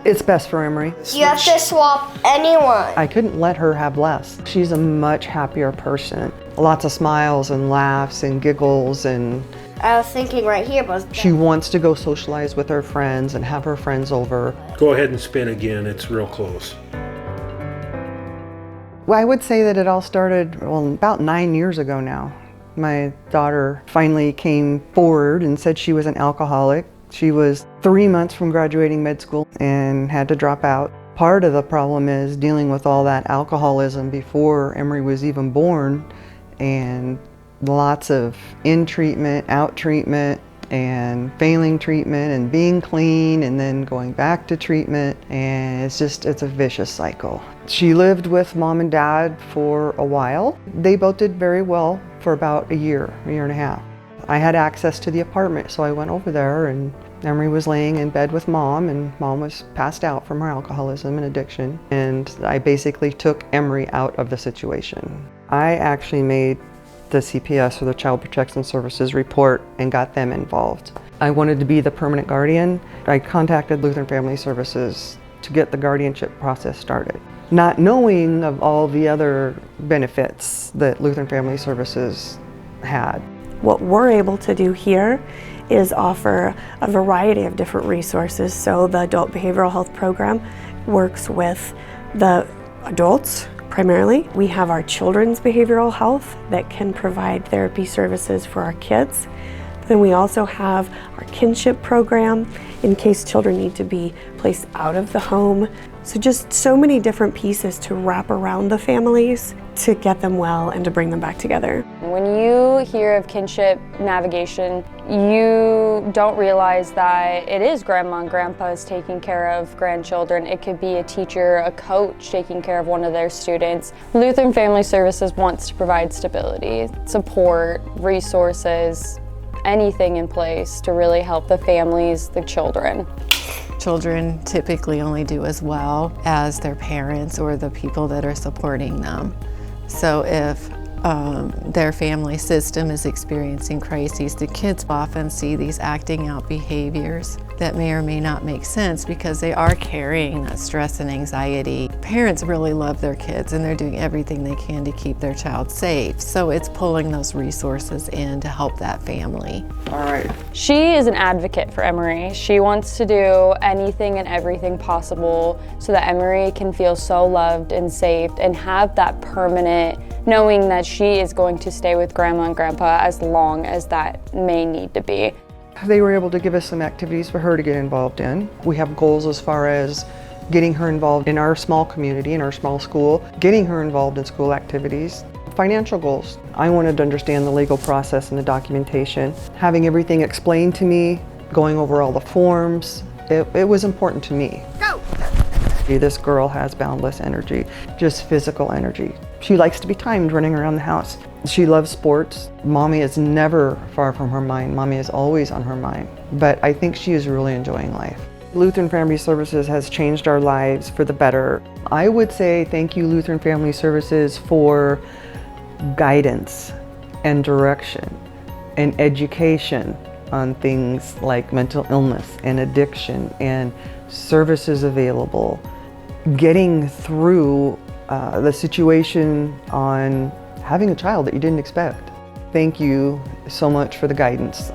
It's best for Emory. You have to swap anyone. I couldn't let her have less. She's a much happier person. Lots of smiles and laughs and giggles, and I was thinking right here, but she wants to go socialize with her friends and have her friends over. Go ahead and spin again, it's real close. Well, I would say that it all started, about 9 years ago now. My daughter finally came forward and said she was an alcoholic. She was 3 months from graduating med school and had to drop out. Part of the problem is dealing with all that alcoholism before Emory was even born, and lots of in treatment, out treatment, and failing treatment, and being clean, and then going back to treatment, and it's a vicious cycle. She lived with mom and dad for a while. They both did very well for about a year and a half. I had access to the apartment, so I went over there, and Emory was laying in bed with mom, and mom was passed out from her alcoholism and addiction, and I basically took Emory out of the situation. I actually made the CPS, or the Child Protection Services, report and got them involved. I wanted to be the permanent guardian. I contacted Lutheran Family Services to get the guardianship process started, not knowing of all the other benefits that Lutheran Family Services had. What we're able to do here is offer a variety of different resources. So the Adult Behavioral Health Program works with the adults primarily. We have our children's behavioral health that can provide therapy services for our kids. Then we also have our kinship program in case children need to be placed out of the home. So just so many different pieces to wrap around the families to get them well and to bring them back together. When you hear of kinship navigation, you don't realize that it is grandma and grandpa's taking care of grandchildren. It could be a teacher, a coach taking care of one of their students. Lutheran Family Services wants to provide stability, support, resources, anything in place to really help the families, the children. Children typically only do as well as their parents or the people that are supporting them. So if their family system is experiencing crises, the kids often see these acting out behaviors that may or may not make sense because they are carrying that stress and anxiety. Parents really love their kids and they're doing everything they can to keep their child safe. So it's pulling those resources in to help that family. All right. She is an advocate for Emory. She wants to do anything and everything possible so that Emory can feel so loved and safe and have that permanent knowing that she is going to stay with grandma and grandpa as long as that may need to be. They were able to give us some activities for her to get involved in. We have goals as far as getting her involved in our small community, in our small school, getting her involved in school activities. Financial goals. I wanted to understand the legal process and the documentation. Having everything explained to me, going over all the forms, it was important to me. Go! This girl has boundless energy, just physical energy. She likes to be timed running around the house. She loves sports. Mommy is never far from her mind. Mommy is always on her mind. But I think she is really enjoying life. Lutheran Family Services has changed our lives for the better. I would say thank you, Lutheran Family Services, for guidance and direction and education on things like mental illness and addiction and services available. Getting through the situation on having a child that you didn't expect. Thank you so much for the guidance.